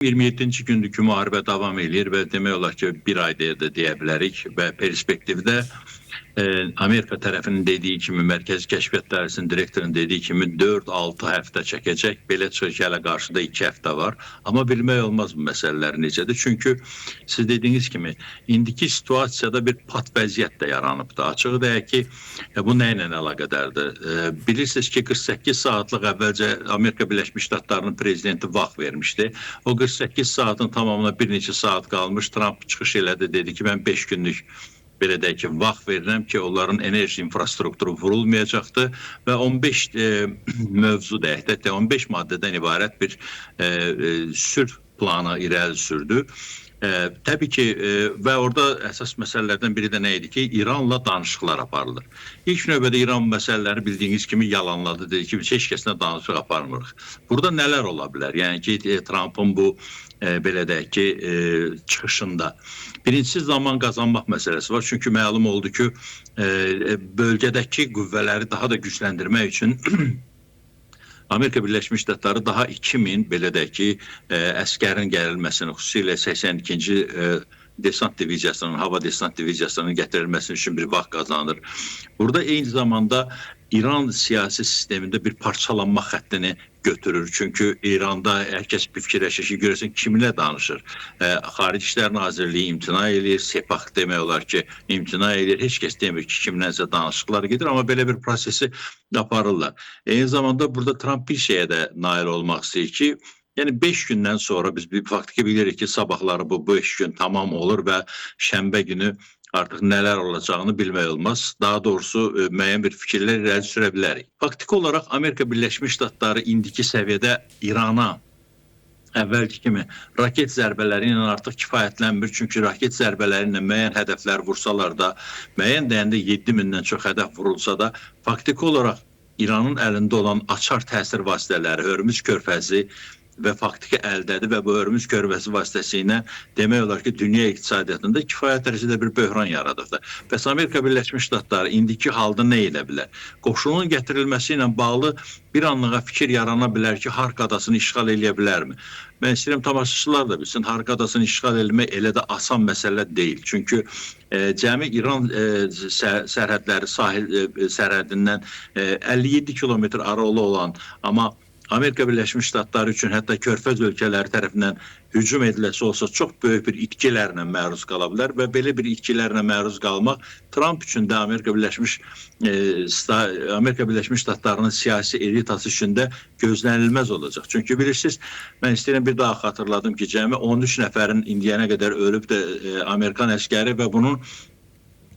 27-ci gündükü müharibə davam edir və demək olar ki, bir ayda da deyə bilərik və perspektivdə Amerika tərəfinin dediyi kimi, Mərkəzi Kəşfiyyat Dairəsinin direktorunun dediyi kimi 4-6 həftə çəkəcək. Belə çıxır ki, hələ qarşıda 2 həftə var. Amma bilmək olmaz bu məsələlər necədir. Çünki siz dediyiniz kimi, indiki situasiyada bir pat vəziyyət də yaranıbdır. Açığı deyək ki, bu nə ilə əlaqədardır? Bilirsiniz ki, 48 saatlıq əvvəlcə Amerika Birləşmiş Ştatlarının prezidenti vaxt vermişdi. O 48 saatın tamamına bir neçə saat qalmış. Trump çıxış elədi, dedi ki, mən 5 günlük belə deyək ki, vaxt verirəm ki, onların enerji infrastrukturu vurulmayacaqdır və 15 mövzu deyək də, 15 maddədən ibarət bir sülh planı irəli sürdü. Təbii ki, və orada əsas məsələlərdən biri də nə idi ki, İranla danışıqlar aparılır. İlk növbədə İran məsələləri bildiyiniz kimi yalanladı, dedi ki, biz heç kəslə danışıq aparmırıq. Burada nələr ola bilər? Yəni ki, Trump'ın bu belə deyək ki, çıxışında birincisi zaman qazanmaq məsələsi var. Çünki məlum oldu ki, bölgədəki qüvvələri daha da gücləndirmək üçün Amerika Birləşmiş Ştatları daha 2000 belə deyək ki, əskərin gəlirilməsini, xüsusilə 82-ci desant diviziyasının, hava desant diviziyasının gətirilməsi üçün bir vaxt qazanır. Burada eyni zamanda İran siyasi sistemində bir parçalanma xəttini götürür. Çünki İranda hər kəs bir fikirləşir ki, görəsən kiminlə danışır. Xarici İşlər Nazirliyi imtina edir, Sepah demək olar ki, imtina edir. Heç kəs demir ki, kimlənsə danışıqlar gedir, amma belə bir prosesi aparırlar. Eyni zamanda burada Trump bir şeyə də nail olmaq istəyir ki, yəni 5 gündən sonra biz bir faktiki bilirik ki, sabahları bu 5 gün tamam olur və şənbə günü artıq nələr olacağını bilmək olmaz. Daha doğrusu müəyyən bir fikirlər irəli sürə bilərik. Faktiki olaraq Amerika Birləşmiş Ştatları indiki səviyyədə İrana əvvəlki kimi raket zərbələri ilə artıq kifayətlənmir. Çünki raket zərbələri ilə müəyyən hədəflər vursalar da, müəyyən dəyəndə 7000-dən çox hədəf vurulsa da, faktiki olaraq İranın əlində olan açar təsir vasitələri, Hörmüz körfəzi və faktiki əldədir və bu Hörmüz körfəzi vasitəsilə demək olar ki, dünya iqtisadiyyatında kifayət dərəcədə bir böhran yaradıbdır. Bəs Amerika Birləşmiş Ştatları indiki halda nə edə bilər? Qoşunun gətirilməsi ilə bağlı bir anlığa fikir yarana bilər ki, Hark adasını işğal edə bilərmi? Mən istəyirəm tamaşaçılar da bilsin, Hark adasını işğal etmək elə də asan məsələ deyil. Çünki cəmi İran sərhədləri, sahil sərhədindən 57 kilometr aralı olan, amma Amerika Birləşmiş Ştatları üçün hətta körfəz ölkələri tərəfindən hücum ediləsi olsa çox böyük bir itkilərlə məruz qala bilər və belə bir itkilərlə məruz qalmaq Trump üçün də Amerika Birləşmiş Ştatlarının siyasi elitası üçün də gözlənilməz olacaq. Çünki bilirsiniz, mən istəyirəm bir daha xatırladım ki, cəmi 13 nəfərin indiyənə qədər ölüb də Amerikan əskəri və bunun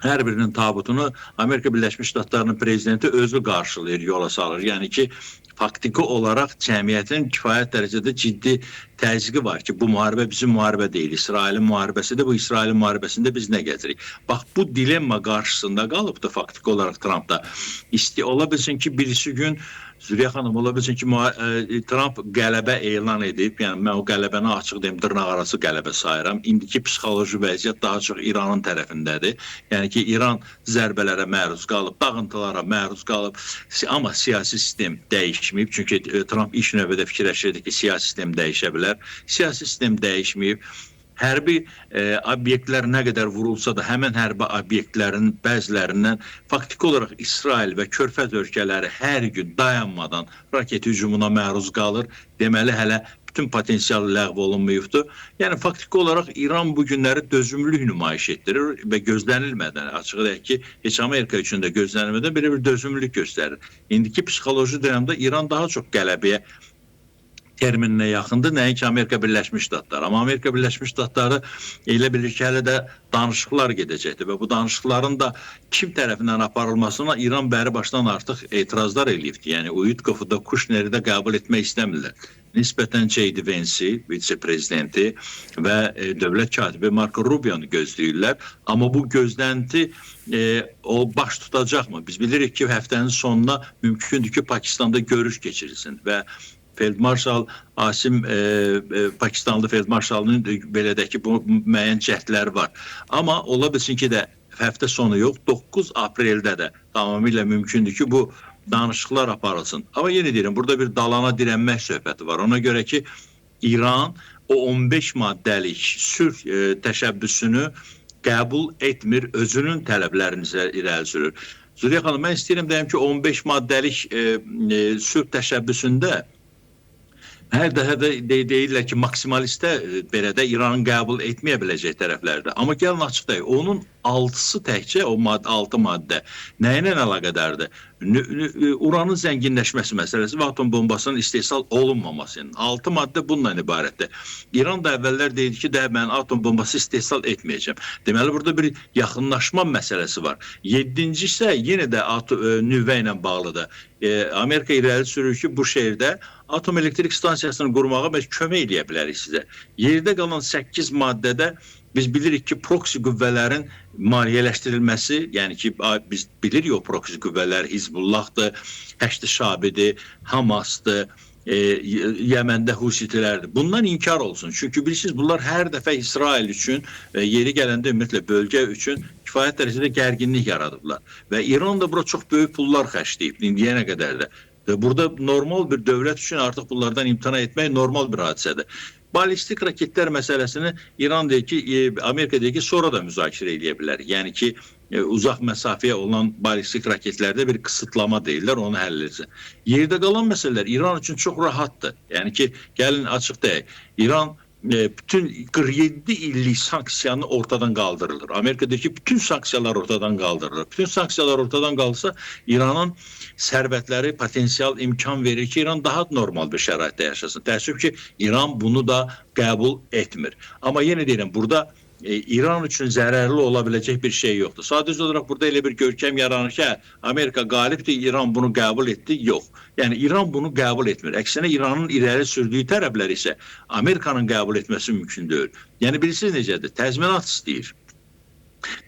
hər birinin tabutunu Amerika Birləşmiş Ştatlarının prezidenti özü qarşılayır, yola salır. Yəni ki, faktiki olaraq cəmiyyətin kifayət dərəcədə ciddi təzyiqi var ki, bu müharibə bizim müharibə deyil, İsrailin müharibəsidir, bu İsrailin müharibəsində biz nə getirik? Bax, bu dilemma qarşısında qalıbdır faktiki olaraq Trumpda. Ola bilsin ki, birisi gün Züleyxa xanım, ola bilsin ki, Trump qələbə elan edib, yəni mən o qələbəni açıq deyim, dırnaqarası qələbə sayıram. İndiki psixoloji vəziyyət daha çox İranın tərəfindədir. Yəni ki, İran zərbələrə məruz qalıb, dağıntılara məruz qalıb, amma siyasi sistem dəyişməyib. Çünki Trump ilk növbədə fikirləşirdi ki, siyasi sistem dəyişə bilər. Siyasi sistem dəyişməyib. Hərbi obyektlər nə qədər vurulsa da, həmən hərbi obyektlərin bəzilərindən faktiki olaraq İsrail və körfəz ölkələri hər gün dayanmadan raket hücumuna məruz qalır. Deməli, hələ bütün potensial ləğv olunmayıbdır. Yəni, faktiki olaraq İran bu günləri dözümlülük nümayiş etdirir və gözlənilmədən, açıq deyək ki, heç Amerika üçün də gözlənilmədən belə bir dözümlülük göstərir. İndiki psixoloji dövrəmdə İran daha çox qələbəyə termininə yaxındır, nəinki Amerika Birləşmiş Ştatları. Amma Amerika Birləşmiş Ştatları elə bilir ki, hələ də danışıqlar gedəcəkdir və bu danışıqların da kim tərəfindən aparılmasına İran bəri başdan artıq etirazlar eləyibdir. Yəni, Uyutkovu da, Kuşneri də qəbul etmək istəmirlər. Nisbətən J.D. Vance, vitse-prezidenti və dövlət katibi Marco Rubio'nu gözləyirlər. Amma bu gözlənti o baş tutacaqmı? Biz bilirik ki, həftənin sonuna mümkündür ki, Pakistanda görüş keçirilsin və Feldmarşal Asim, Pakistanlı Feldmarşalının belədəki bu müəyyən cəhdləri var. Amma ola bilsin ki də həftə sonu yox, 9 apreldə də tamamilə mümkündür ki, bu danışıqlar aparılsın. Amma yenə deyirəm, burada bir dalana dirənmək söhbəti var. Ona görə ki, İran o 15 maddəlik sülh təşəbbüsünü qəbul etmir, özünün tələblərini irəli sürür. Züleyxa xanım, mən istəyirəm deyim ki, 15 maddəlik sülh təşəbbüsündə hər dəfə də deyirlər ki, maksimalistə belə də İranın qəbul etməyə biləcək tərəflərdir. Amma gəlin açıq deyək, onun 6-sı təkcə, o 6 maddə nə ilə əlaqədardır? Uranın zənginləşməsi məsələsi və atom bombasının istehsal olunmaması. 6 maddə bununla ibarətdir. İran da əvvəllər deyildi ki, mən atom bombası istehsal etməyəcəm. Deməli, burada bir yaxınlaşma məsələsi var. 7-ci isə yenə də nüvə ilə bağlıdır. Amerika irəli sürür ki, bu şəhərdə atom elektrik stansiyasını qurmağa biz kömək eləyə bilərik sizə. Yerdə qalan 8 maddədə biz bilirik ki, proksi qüvvələrin maliyyələşdirilməsi, yəni ki, biz bilirik o proksi qüvvələr Hizbullahdır, Həşd-i Şabidir, Hamasdır, Yəməndə Husitilərdir. Bundan inkar olsun. Çünki bilirsiniz, bunlar hər dəfə İsrail üçün, yeri gələndə ümumiyyətlə bölgə üçün kifayət dərəcədə gərginlik yaradıblar. Və İran da bura çox böyük pullar xərcləyib, indiyənə qədər də. Burada normal bir dövlət üçün artıq bunlardan imtina etmək normal bir hadisədir. Balistik raketlər məsələsini İran deyir ki, Amerika deyir ki, sonra da müzakirə edə bilər. Yəni ki, uzaq məsafəyə olan balistik raketlərdə bir qısıtlama deyirlər, onu həll etsin. Yerdə qalan məsələlər İran üçün çox rahatdır. Yəni ki, gəlin açıq deyək, İran bütün 47 illik sanksiyanı ortadan qaldırılır. Amerika deyir ki, bütün sanksiyalar ortadan qaldırılır. Bütün sanksiyalar ortadan qalsa İranın sərvətləri potensial imkan verir ki, İran daha normal bir şəraitdə yaşasın. Təəssüf ki, İran bunu da qəbul etmir. Amma yenə deyirəm, burada İran üçün zərərli ola biləcək bir şey yoxdur. Sadəcə olaraq burada elə bir görkəm yaranır ki, Amerika qalibdir, İran bunu qəbul etdi, yox. Yəni İran bunu qəbul etmir. Əksinə İranın irəli sürdüyü tərəflər isə Amerikanın qəbul etməsi mümkün deyil. Yəni bilirsiniz necədir? Təzminat istəyir.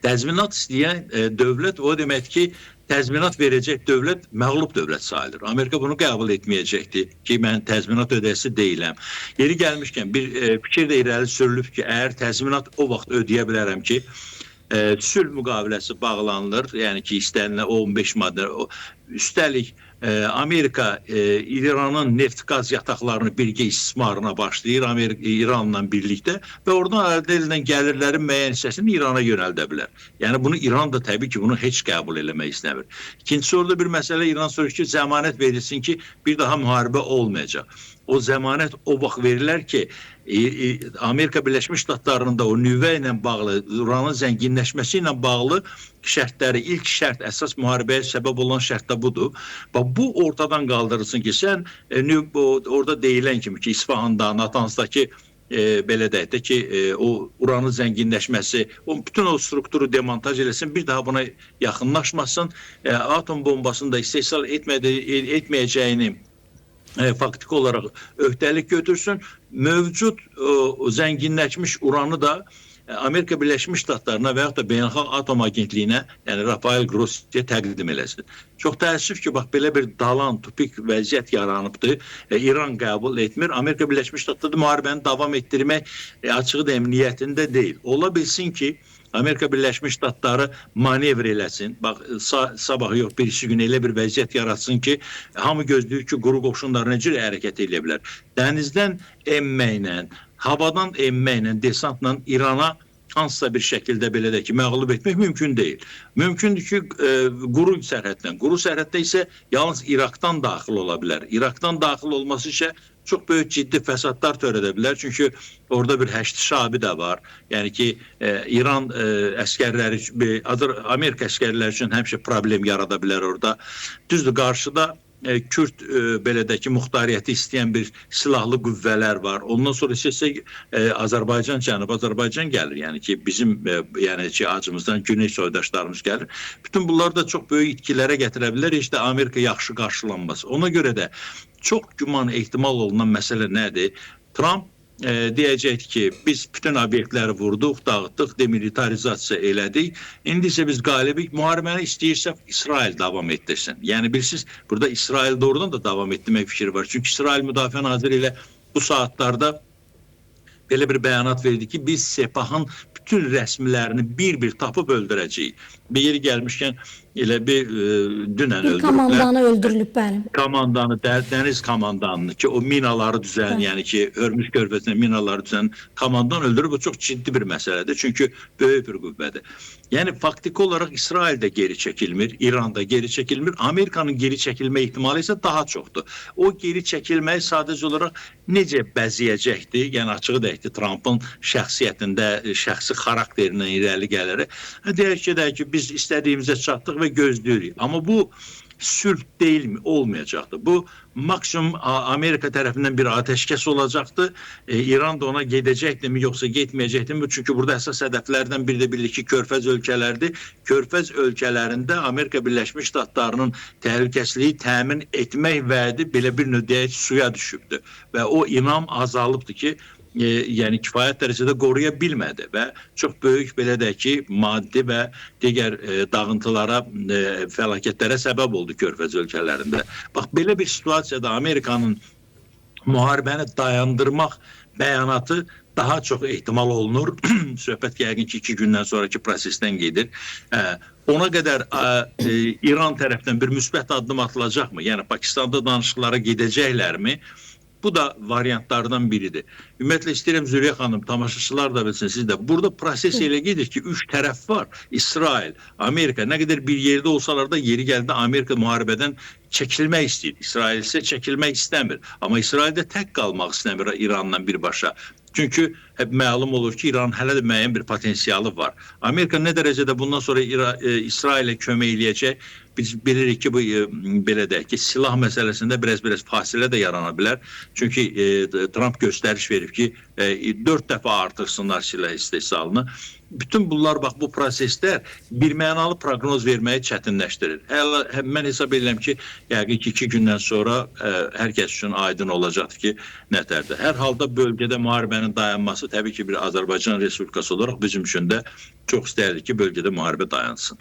Təzminat istəyən dövlət o demək ki, təzminat verəcək dövlət məğlub dövlət sayılır. Amerika bunu qəbul etməyəcəkdir ki, mən təzminat ödəyəsi deyiləm. Yeri gəlmişkən bir fikir də irəli sürülüb ki, əgər təzminat o vaxt ödəyə bilərəm ki, sülh müqaviləsi bağlanılır. Yəni ki, istənilən 15 maddə. Üstəlik, Amerika İranın neft-qaz yataqlarını birgə istismarına başlayır İranla birlikdə və oradan əldə edilən gəlirlərin müəyyən hissəsini İrana yönəldə bilər. Yəni bunu İran da təbii ki, bunu heç qəbul eləmək istəmir. İkincisi, orada bir məsələ İran soruşur ki, zəmanət verilsin ki, bir daha müharibə olmayacaq. O zəmanət o vaxt verilər ki, Amerika Birləşmiş Ştatlarının da o nüvə ilə bağlı, uranın zənginləşməsi ilə bağlı şərtləri, ilk şərt, əsas müharibəyə səbəb olan şərt də budur. Bu ortadan qaldırılsın ki, sən orada deyilən kimi ki, İsfahanda, Natansdakı belə deyək də ki, o uranın zənginləşməsi, bütün o strukturu demontaj eləsin, bir daha buna yaxınlaşmasın, atom bombasını da istehsal etməyəcəyini faktiki olaraq öhdəlik götürsün, mövcud zənginləşmiş uranı da Amerika Birləşmiş Ştatlarına və yaxud da Beynəlxalq Atom Agentliyinə, yəni Rafael Grossi'yə təqdim eləsin. Çox təəssüf ki, bax, belə bir dalan, tupik vəziyyət yaranıbdır. İran qəbul etmir. Amerika Birləşmiş Ştatları müharibəni davam etdirmək açığı deyim, niyyətində deyil. Ola bilsin ki, Amerika Birləşmiş Ştatları manevr eləsin. Bax, sabah yox, birisi gün elə bir vəziyyət yaratsın ki, hamı gözləyir ki, quru qoşunlar necə hərəkət edə bilər. Dənizdən enməklə, havadan enməklə, desantla İrana hansısa bir şəkildə belə də ki, məğlub etmək mümkün deyil. Mümkündür ki, quru sərhəddən. Quru sərhəddə isə yalnız İraqdan daxil ola bilər. İraqdan daxil olması isə çox böyük ciddi fəsadlar törədə bilər. Çünki orada bir Həşd-i Şabi də var. Yəni ki, İran əskərləri, Amerika əskərləri üçün həmişə problem yarada bilər orada. Düzdür, qarşıda Kürt belə də ki, muxtariyyəti istəyən bir silahlı qüvvələr var. Ondan sonra isə Azərbaycan, Cənub Azərbaycan gəlir. Yəni ki, bizim acımızdan Güney soydaşlarımız gəlir. Bütün bunlar da çox böyük itkilərə gətirə bilər. Heç də Amerika yaxşı qarşılanmaz. Ona görə də çox güman ehtimal olunan məsələ nədir? Trump deyəcəkdir ki, biz bütün obyektləri vurduq, dağıtdıq, demilitarizasiya elədik. İndi isə biz qalibik, müharibəni istəyirsə İsrail davam etdirsin. Yəni bilirsiniz, burada İsrail doğrudan da davam etdirmək fikri var. Çünki İsrail Müdafiə Naziri ilə bu saatlarda belə bir bəyanat verdi ki, biz Sepahın bütün rəsmilərini bir-bir tapıb öldürəcəyik. Bir yeri gəlmişkən elə bir dünən Bir öldürüblər. komandanı öldürülüb, bəli. Komandanı, dəniz komandanını ki, o minaları düzən, yəni ki, Hörmüz körfəzində minaları düzən komandan öldürüb. Bu çox ciddi bir məsələdir. Çünki böyük bir qüvvədir. Yəni faktiki olaraq İsrail də geri çəkilmir, İran da geri çəkilmir. Amerikanın geri çəkilmə ehtimalı isə daha çoxdur. O geri çəkilməyi sadəcə olaraq necə bəzəyəcəkdir? Yəni açığı deyək ki, Trump'ın şəxsiyyətində, şəxsi xarakterindən irəli gələrək deyək ki, biz istədiyimizə çatdıq və gözləyirik. Amma bu sülh deyilmi, olmayacaqdır. Bu maksimum Amerika tərəfindən bir ateşkəs olacaqdır. İran da ona gedəcəkdirmi, yoxsa getməyəcəkdirmi? Çünki burada əsas hədəflərdən biri də bilir ki, Körfəz ölkələrdir. Körfəz ölkələrində Amerika Birləşmiş Ştatlarının təhlükəsizliyi təmin etmək vədi belə bir növ deyək suya düşübdür. Və o inam azalıbdır ki, yəni kifayət dərəcədə qoruya bilmədi və çox böyük belə deyək ki, maddi və digər dağıntılara, fəlakətlərə səbəb oldu Körfəz ölkələrində. Bax, belə bir situasiyada Amerikanın müharibəni dayandırmaq bəyanatı daha çox ehtimal olunur. Söhbət yəqin ki, 2 gündən sonraki prosesdən gedir. Ona qədər İran tərəfindən bir müsbət addım atılacaqmı? Yəni Pakistanda danışıqlara gedəcəklərmi? Bu da variantlardan biridir. Ümumiyyətlə istəyirəm Züleyxa xanım, tamaşaçılar da bilsin, siz də. Burada proses elə gedir ki, 3 tərəf var. İsrail, Amerika, nə qədər bir yerdə olsalar da yeri gəldi Amerika müharibədən çəkilmək istəyir. İsrail isə çəkilmək istəmir. Amma İsrail də tək qalmaq istəmir İranla birbaşa. Çünki hep məlum olur ki, İranın hələ də müəyyən bir potensialı var. Amerika nə dərəcədə bundan sonra İsrailə kömək eləyəcək? Biz bilirik ki, bu belə deyək ki, silah məsələsində biraz fasilə də yarana bilər. Çünki Trump göstəriş verib ki, 4 dəfə artırsınlar silah istehsalını. Bütün bunlar, bax, bu proseslər birmənalı proqnoz verməyi çətinləşdirir. Mən hesab edirəm ki, yəqin ki, 2 gündən sonra hər kəs üçün aydın olacaqdır ki, nətərdir. Hər halda bölgədə müharibənin dayanması təbii ki, bir Azərbaycan Respublikası olaraq bizim üçün də çox istərdik ki, bölgədə müharibə dayansın.